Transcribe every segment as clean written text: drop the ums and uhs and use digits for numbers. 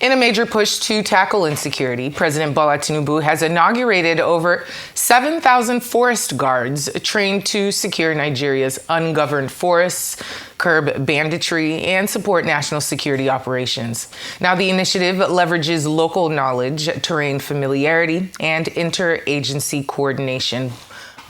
In a major push to tackle insecurity, President Bola Tinubu has inaugurated over 7,000 forest guards trained to secure Nigeria's ungoverned forests, curb banditry, and support national security operations. Now, the initiative leverages local knowledge, terrain familiarity, and interagency coordination.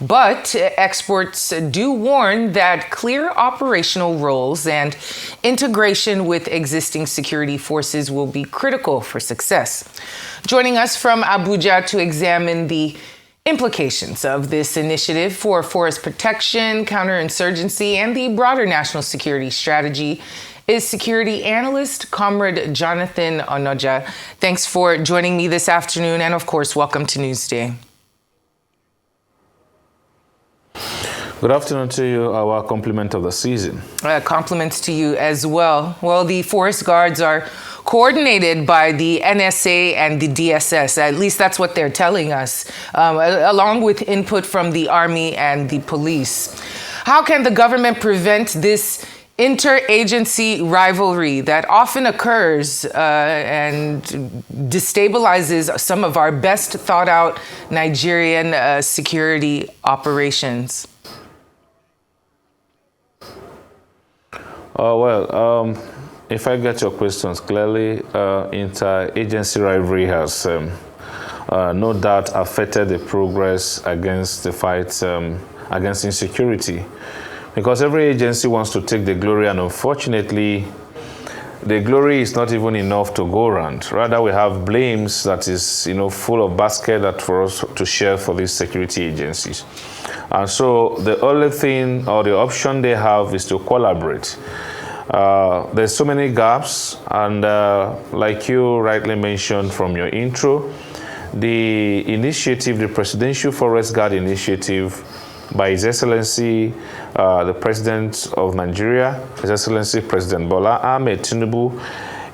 But experts do warn that clear operational roles and integration with existing security forces will be critical for success. Joining us from Abuja to examine the implications of this initiative for forest protection, counterinsurgency, and the broader national security strategy is security analyst, Comrade Jonathan Onoja. Thanks for joining me this afternoon, and of course, welcome to Newsday. Good afternoon to you, our compliment of the season. Compliments to you as well. Well, the forest guards are coordinated by the NSA and the DSS. At least that's what they're telling us, along with input from the Army and the police. How can the government prevent this interagency rivalry that often occurs and destabilizes some of our best thought out Nigerian security operations? If I get your questions clearly, interagency rivalry has no doubt affected the progress against the fight against insecurity, because every agency wants to take the glory, and unfortunately, the glory is not even enough to go around. Rather, we have blames that is, full of basket that for us to share for these security agencies. And so the only thing or the option they have is to collaborate. There's so many gaps, and like you rightly mentioned from your intro, the initiative, the Presidential Forest Guard Initiative by His Excellency, the President of Nigeria, His Excellency President Bola Ahmed Tinubu,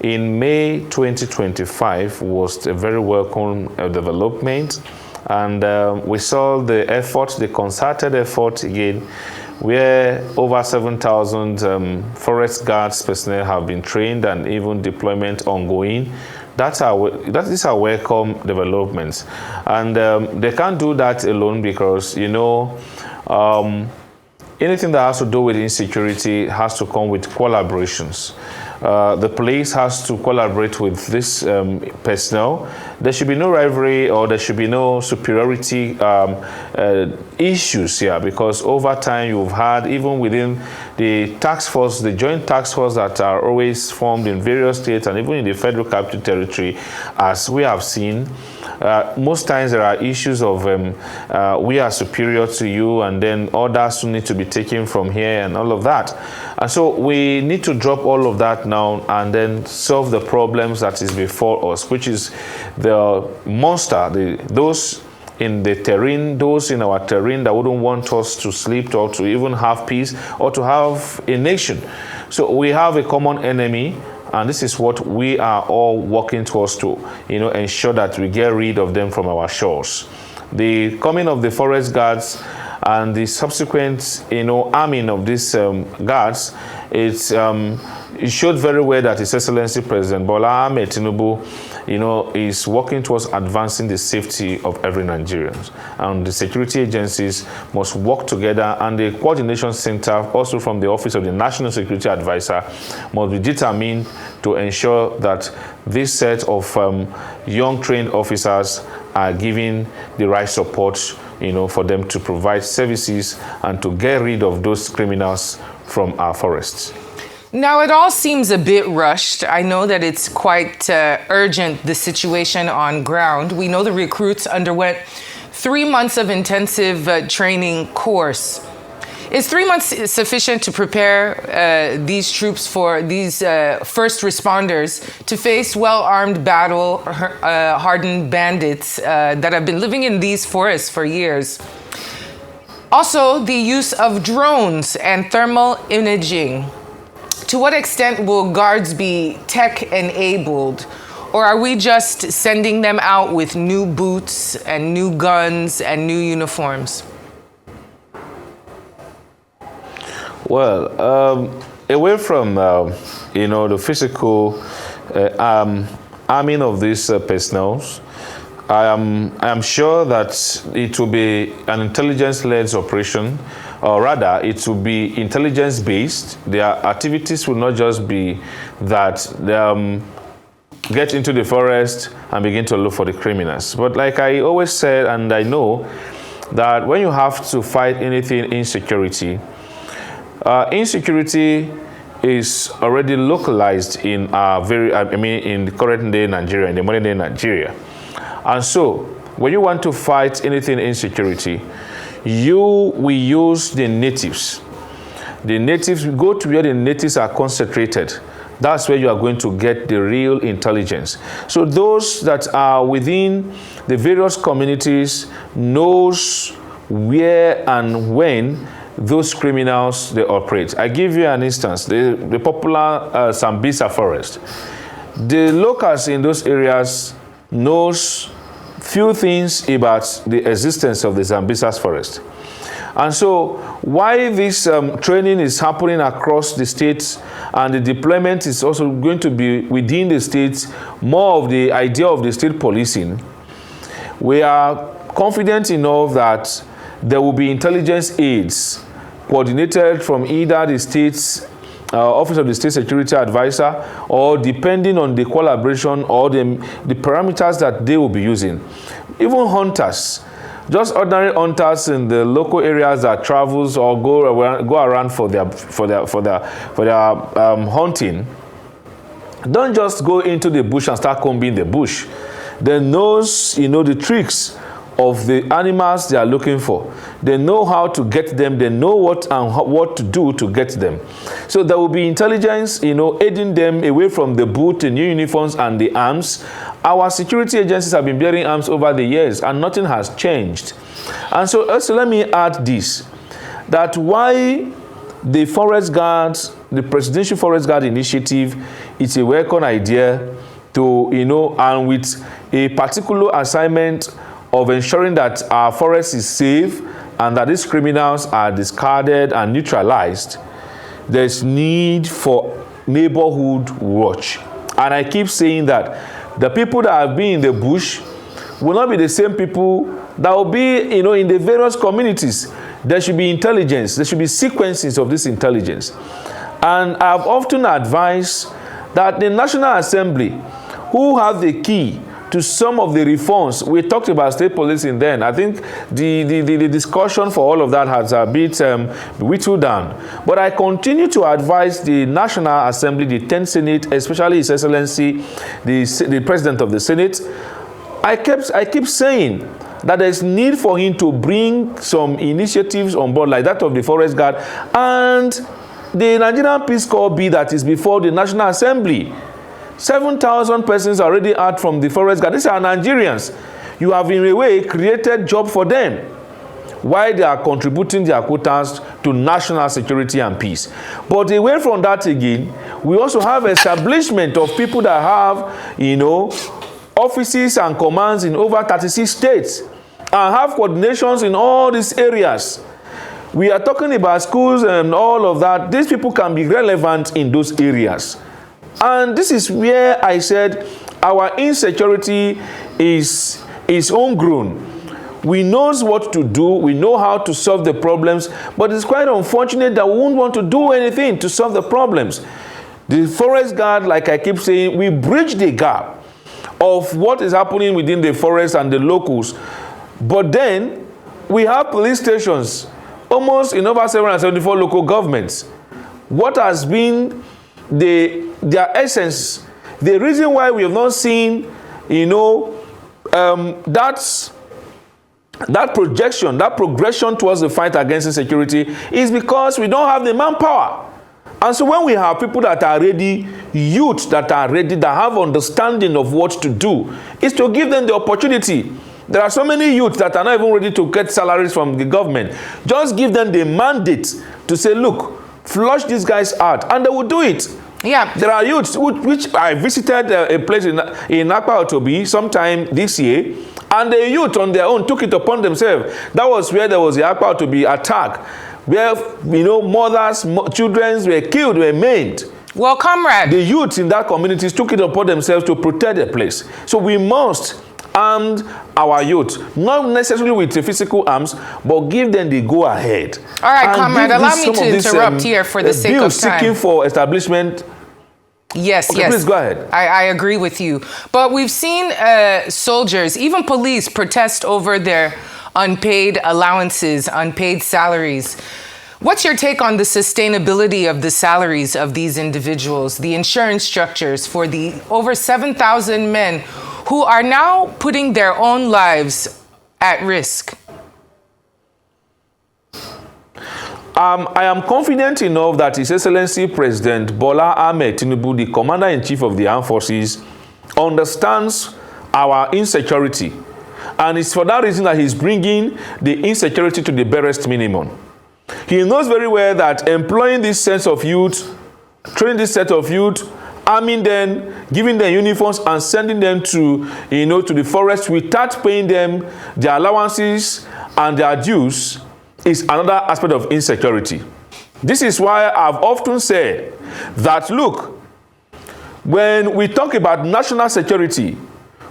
in May 2025 was a very welcome development. And we saw the effort, the concerted effort again, where over 7,000 forest guards personnel have been trained and even deployment ongoing. These are welcome developments. And they can't do that alone because, anything that has to do with insecurity has to come with collaborations. The police has to collaborate with this personnel. There should be no rivalry or there should be no superiority issues here, because over time you've had, even within the task force, the joint task force that are always formed in various states and even in the federal capital territory, as we have seen, most times there are issues of we are superior to you, and then others who need to be taken from here and all of that. And so we need to drop all of that now and then solve the problems that is before us, which is the monster, those in the terrain, those in our terrain that wouldn't want us to sleep or to even have peace or to have a nation. So we have a common enemy, and this is what we are all working towards to, ensure that we get rid of them from our shores. The coming of the forest guards and the subsequent, arming of these guards, it showed very well that His Excellency President Bola Ahmed Tinubu, is working towards advancing the safety of every Nigerian. And the security agencies must work together, and the coordination center, also from the Office of the National Security Advisor, must be determined to ensure that this set of young trained officers are given the right support, for them to provide services and to get rid of those criminals from our forests. Now, it all seems a bit rushed. I know that it's quite urgent, the situation on ground. We know the recruits underwent 3 months of intensive training course. Is 3 months sufficient to prepare these troops, for these first responders, to face well-armed, battle-hardened bandits that have been living in these forests for years? Also, the use of drones and thermal imaging. To what extent will guards be tech-enabled, or are we just sending them out with new boots and new guns and new uniforms? Well, away from the physical arming of these personnel. I am sure that it will be an intelligence-led operation, or rather, it will be intelligence-based. Their activities will not just be that they get into the forest and begin to look for the criminals. But like I always said, and I know that when you have to fight anything insecurity, insecurity is already localized in in the current day Nigeria, in the modern day Nigeria. And so, when you want to fight anything insecurity, you will use the natives. The natives, go to where the natives are concentrated. That's where you are going to get the real intelligence. So those that are within the various communities knows where and when those criminals they operate. I give you an instance, the popular Sambisa forest. The locals in those areas knows few things about the existence of the Zambisa's forest. And so why this training is happening across the states and the deployment is also going to be within the states, more of the idea of the state policing, we are confident enough that there will be intelligence aids coordinated from either the state's Office of the State Security Advisor, or depending on the collaboration or the parameters that they will be using. Even hunters, just ordinary hunters in the local areas that travels or go around for their hunting, don't just go into the bush and start combing the bush. They knows, the tricks of the animals they are looking for. They know how to get them. They know what to do to get them. So there will be intelligence, aiding them away from the boot, the new uniforms, and the arms. Our security agencies have been bearing arms over the years, and nothing has changed. And so let me add this, that why the Forest Guards, the Presidential Forest Guard Initiative, it's a welcome idea to, and with a particular assignment of ensuring that our forest is safe and that these criminals are discarded and neutralized. There's need for neighborhood watch. And I keep saying that the people that have been in the bush will not be the same people that will be, in the various communities. There should be intelligence. There should be sequences of this intelligence. And I've often advised that the National Assembly, who have the key to some of the reforms, we talked about state policing then. I think the discussion for all of that has a bit whittled down. But I continue to advise the National Assembly, the 10th Senate, especially His Excellency, the President of the Senate. I keep saying that there's need for him to bring some initiatives on board like that of the Forest Guard and the Nigerian Peace Corps bill that is before the National Assembly. 7,000 persons already out from the Forest Guard. These are Nigerians. You have in a way created job for them while they are contributing their quotas to national security and peace. But away from that again, we also have establishment of people that have, offices and commands in over 36 states and have coordinations in all these areas. We are talking about schools and all of that. These people can be relevant in those areas. And this is where I said our insecurity is homegrown. We know what to do. We know how to solve the problems. But it's quite unfortunate that we won't want to do anything to solve the problems. The Forest Guard, like I keep saying, we bridge the gap of what is happening within the forest and the locals. But then we have police stations almost in over 774 local governments. What has been their essence, the reason why we have not seen, that projection, that progression towards the fight against insecurity is because we don't have the manpower. And so when we have people that are ready, youth that are ready, that have understanding of what to do, is to give them the opportunity. There are so many youth that are not even ready to get salaries from the government. Just give them the mandate to say, look, flush these guys out, and they will do it. Yeah. There are youths which I visited a place in Akpa Otobi sometime this year, and the youth on their own took it upon themselves. That was where there was the Akpa Otobi attack, where mothers, children were killed, were maimed. Well, comrade. The youth in that community took it upon themselves to protect the place. So we must arm our youth, not necessarily with the physical arms, but give them the go-ahead. All right, comrade, allow me to interrupt here for the sake of time. Seeking for establishment. Yes, okay, yes. Please go ahead. I agree with you. But we've seen soldiers, even police, protest over their unpaid allowances, unpaid salaries. What's your take on the sustainability of the salaries of these individuals, the insurance structures for the over 7,000 men who are now putting their own lives at risk? I am confident enough that His Excellency President Bola Ahmed Tinubu, the Commander-in-Chief of the Armed Forces, understands our insecurity. And it's for that reason that he's bringing the insecurity to the barest minimum. He knows very well that employing this set of youth, training this set of youth, arming them, giving them uniforms and sending them to the forest without paying them their allowances and their dues is another aspect of insecurity. This is why I've often said that, look, when we talk about national security,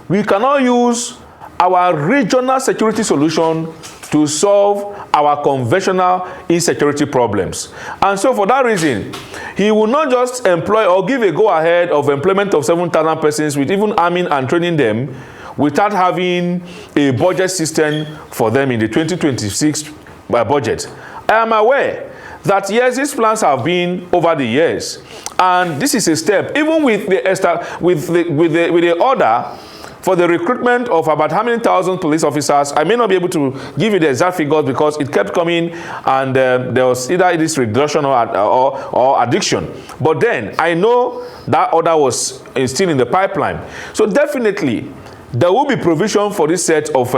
we cannot use our regional security solution to solve our conventional insecurity problems. And so for that reason, he will not just employ or give a go-ahead of employment of 7,000 persons with even arming and training them without having a budget system for them in the 2026 budget. I am aware that yes, these plans have been over the years, and this is a step. Even with the order for the recruitment of about how many thousand police officers, I may not be able to give you the exact figures because it kept coming, and there was either this reduction or addiction. But then I know that order was still in the pipeline. So definitely there will be provision for this set of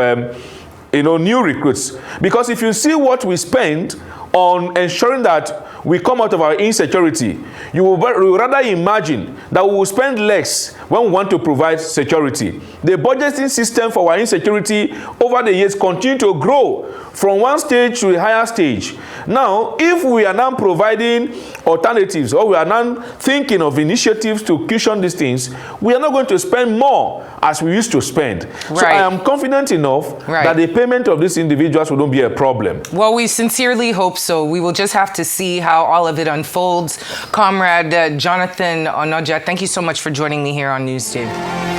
new recruits, because if you see what we spend on ensuring that we come out of our insecurity, you will rather imagine that we will spend less when we want to provide security. The budgeting system for our insecurity over the years continue to grow from one stage to a higher stage. Now, if we are now providing alternatives, or we are now thinking of initiatives to cushion these things, we are not going to spend more as we used to spend. Right. So I am confident enough that the payment of these individuals will not be a problem. Well, we sincerely hope so. We will just have to see how all of it unfolds. Comrade Jonathan Onoja, thank you so much for joining me here on Newsday.